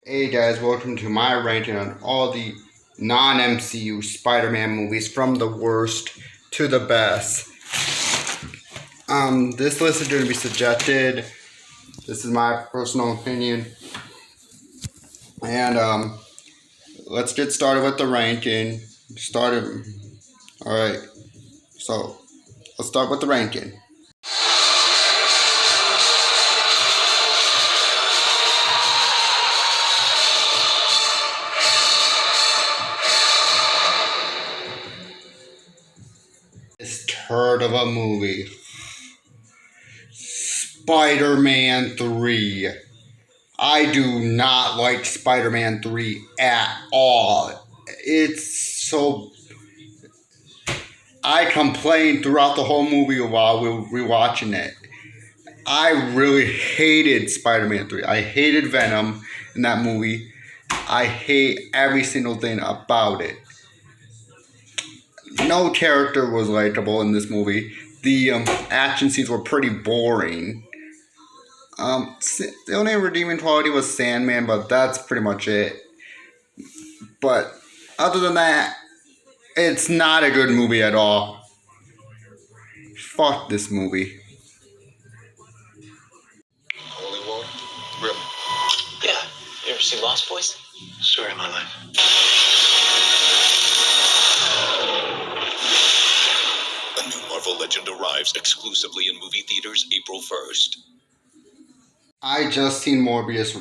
Hey guys, welcome to my ranking on all the non-MCU Spider-Man movies from the worst to the best. This list is going to be suggested. This is my personal opinion, and let's get started with the ranking. Started. All right, so let's start with the ranking. This turd of a movie, Spider-Man 3. I do not like Spider-Man 3 at all. It's so. I complained throughout the whole movie while we were rewatching it. I really hated Spider-Man 3. I hated Venom in that movie. I hate every single thing about it. No character was likable in this movie. The action scenes were pretty boring. The only redeeming quality was Sandman, but that's pretty much it. But other than that, it's not a good movie at all. Fuck this movie. Holy war? Really? Yeah. You ever see Lost Boys? Story of my life. A new Marvel Legend arrives exclusively in movie theaters April 1st. I just seen Morbius.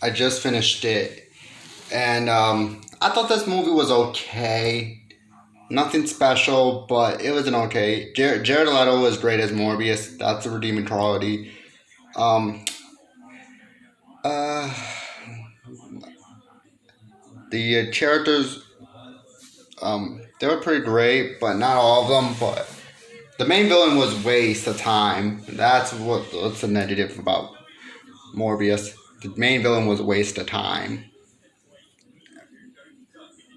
I just finished it. And I thought this movie was okay. Nothing special, but it was an okay. Jared Leto was great as Morbius. That's a redeeming quality. Um, uh, the characters, they were pretty great, but not all of them. But the main villain was waste of time. What's a negative about Morbius. The main villain was a waste of time.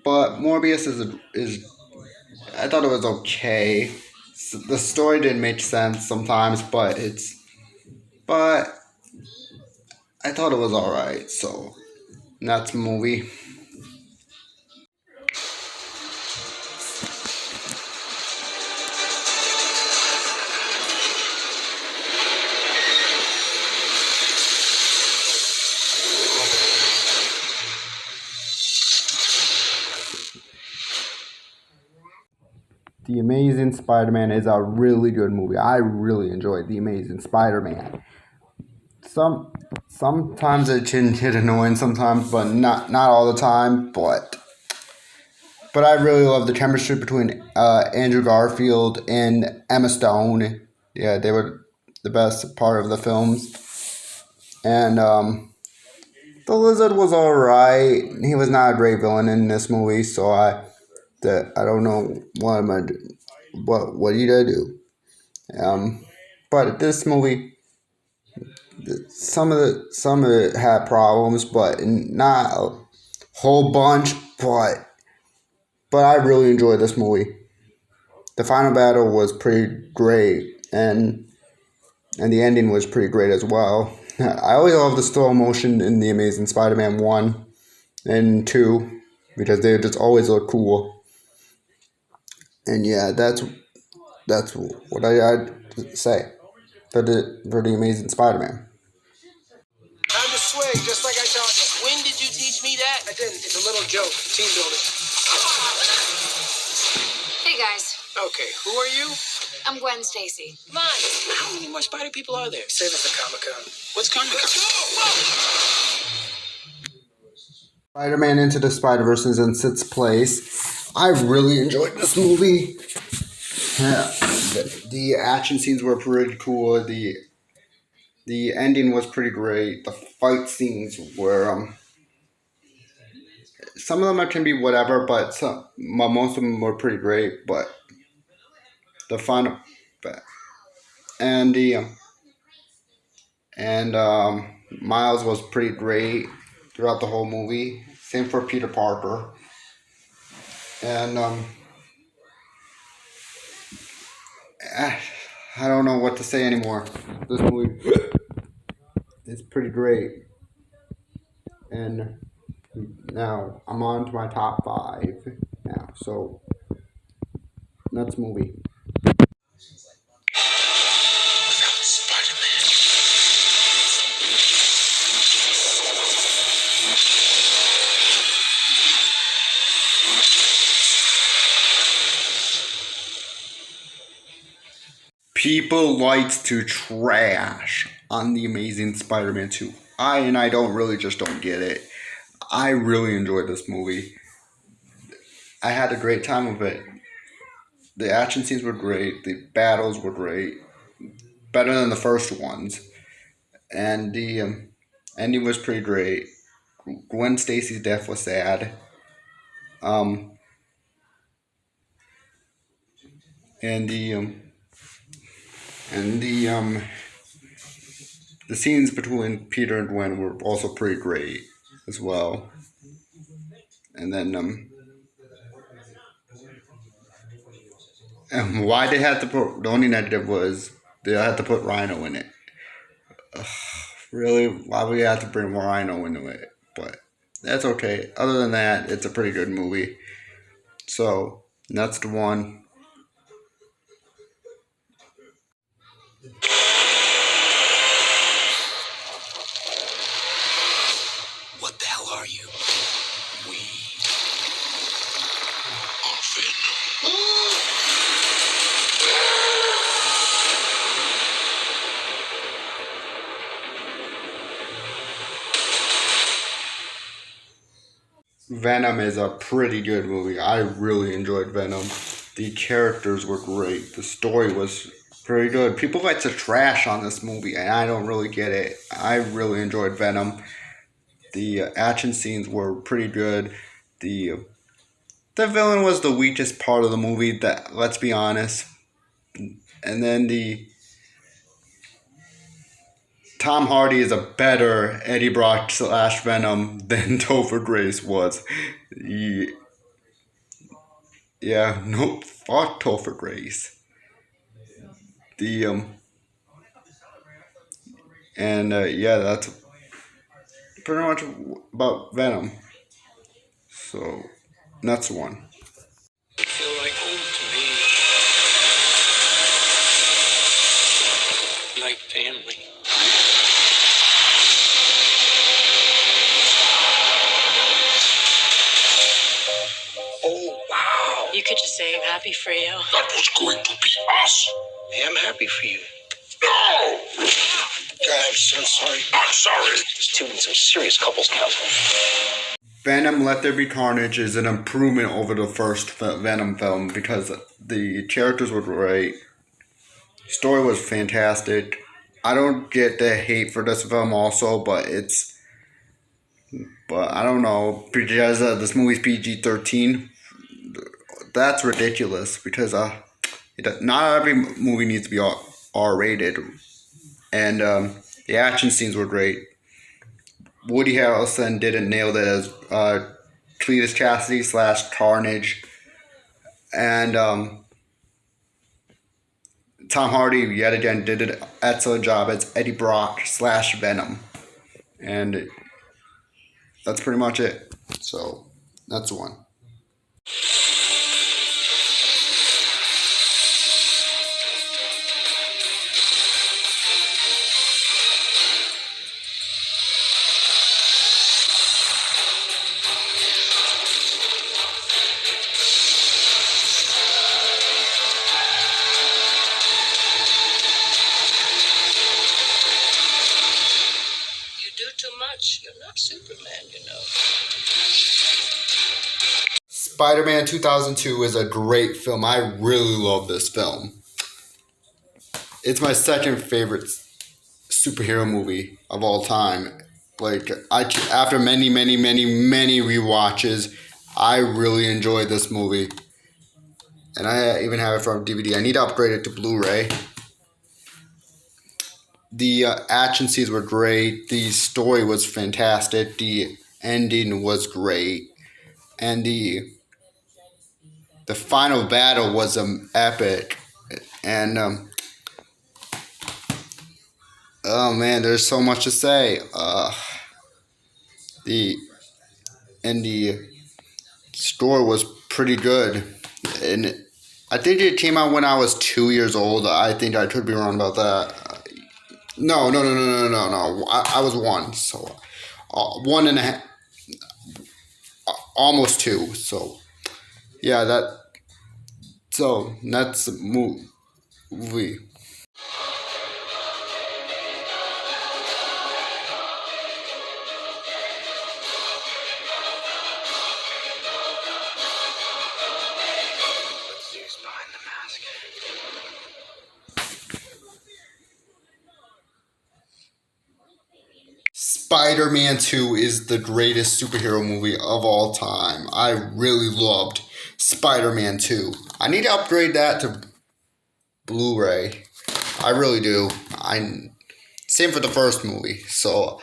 But Morbius is I thought it was okay. The story didn't make sense sometimes, but I thought it was alright. So that's the movie. The Amazing Spider-Man is a really good movie. I really enjoyed The Amazing Spider-Man. Sometimes it can get annoying sometimes, but not all the time. But I really love the chemistry between Andrew Garfield and Emma Stone. Yeah, they were the best part of the films. And the Lizard was alright. He was not a great villain in this movie, so I don't know what he did do. But this movie, some of it had problems, but not a whole bunch. But I really enjoyed this movie. The final battle was pretty great, and the ending was pretty great as well. I always love the slow motion in The Amazing Spider-Man 1 and 2 because they just always look cool. And yeah, that's what I'd say for the Amazing Spider-Man. Time to swing, just like I taught you. When did you teach me that? I didn't. It's a little joke. Team building. Hey guys, Okay, who are you? I'm Gwen Stacy. Nice. How many more spider people are there? Save it for Comic-Con. What's Comic-Con? Spider-Man Into the Spider-Verse is in sixth place. I really enjoyed this movie. Yeah, the action scenes were pretty cool. The ending was pretty great. The fight scenes were some of them can be whatever, but most of them were pretty great. But the final and the and Miles was pretty great throughout the whole movie. Same for Peter Parker. And I don't know what to say anymore. This movie is pretty great. And now I'm on to my top 5 now. So next movie. People likes to trash on the Amazing Spider-Man 2. I don't get it. I really enjoyed this movie. I had a great time with it. The action scenes were great. The battles were great, better than the first ones, and the ending was pretty great. Gwen Stacy's death was sad. Um, and the scenes between Peter and Gwen were also pretty great as well. And then and why they had to put, the only negative was they had to put Rhino in it. Really, why would you have to bring Rhino into it? But that's okay. Other than that, it's a pretty good movie. So that's the one. What the hell are you? We Venom is a pretty good movie. I really enjoyed Venom. The characters were great. The story was pretty good. People like to trash on this movie, and I don't really get it. I really enjoyed Venom. The action scenes were pretty good. The the villain was the weakest part of the movie. That, let's be honest. And then the Tom Hardy is a better Eddie Brock slash Venom than Topher Grace was. Yeah, nope. Fuck Topher Grace. The and yeah, that's pretty much about Venom. So that's the one. feel like home to me. Like family. Oh, wow. You could just say I'm happy for you. That was going to be us. I am happy for you. No! God, I'm so sorry. I'm sorry. This two needs some serious couples counseling. Venom Let There Be Carnage is an improvement over the first Venom film because the characters were great. Story was fantastic. I don't get the hate for this film also, but I don't know, because this movie's PG-13. That's ridiculous because not every movie needs to be R-rated. And the action scenes were great. Woody Harrelson didn't nail it as Cletus Cassidy / Carnage. And Tom Hardy, yet again, did an excellent job as Eddie Brock / Venom. And that's pretty much it. So, that's the one. You're not Superman, you know. Spider-Man 2002 is a great film. I really love this film. It's my second favorite superhero movie of all time. Like, after many rewatches, I really enjoyed this movie. And I even have it from DVD. I need to upgrade it to Blu-ray. The action scenes were great. The story was fantastic. The ending was great. And the final battle was epic. And oh man, there's so much to say. the and the story was pretty good, and I think it came out when I was 2 years old. I think I could be wrong about that. No. I was one, so 1.5, almost two. So yeah, that's the movie. Let's see who's behind the mask. Spider-Man 2 is the greatest superhero movie of all time. I really loved Spider-Man 2. I need to upgrade that to Blu-ray. I really do. Same for the first movie. So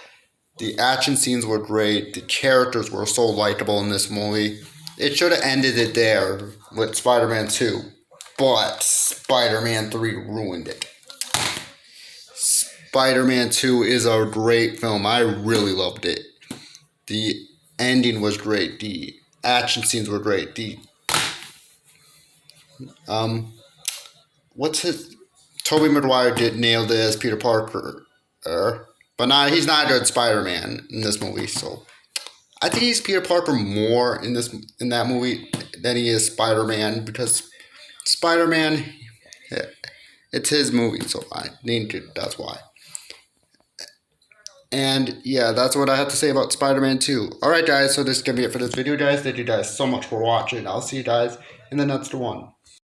the action scenes were great. The characters were so likable in this movie. It should have ended it there with Spider-Man 2. But Spider-Man 3 ruined it. Spider-Man 2 is a great film. I really loved it. The ending was great. The action scenes were great. What's his? Tobey Maguire did nail this. Peter Parker, but he's not a good Spider-Man in this movie. So I think he's Peter Parker more in that movie than he is Spider-Man, because Spider-Man, it's his movie, so I need to. That's why. And yeah, that's what I have to say about Spider-Man 2. Alright guys, so this is going to be it for this video, guys. Thank you guys so much for watching. I'll see you guys in the next one.